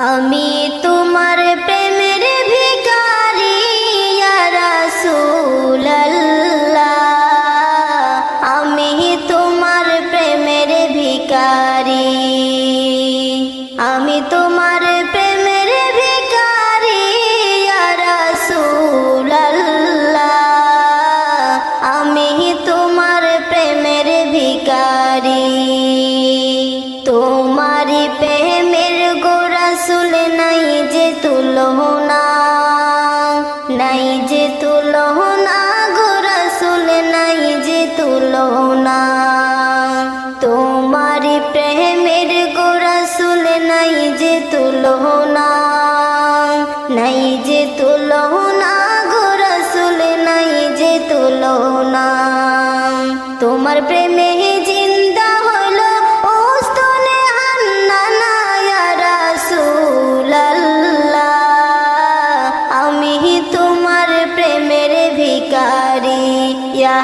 আমি তোমার প্রেমের ভিখারি ইয়া রাসূলুল্লাহ, আমি তোমার প্রেমের ভিখারি, আমি তোমার প্রেমের ভিখারি ইয়া রাসূলুল্লাহ, আমি তোমার প্রেমের ভিখারি। তোমারি প্রেমের গো রাসূল নাই যে তুলনা, নাই যে তুলনা গো রাসূল নাই যে তুলনা। তোমারি প্রেমের গো রাসূল নাই যে তুলনা, নাই যে তুলনা গো রাসূল নাই যে তুলনা। তোমার প্রেমে জিন্দা হলো ওস্তনে হান্নানা ইয়া রাসূলুল্লাহ, আমি তোমার প্রেমের ভিখারি ইয়া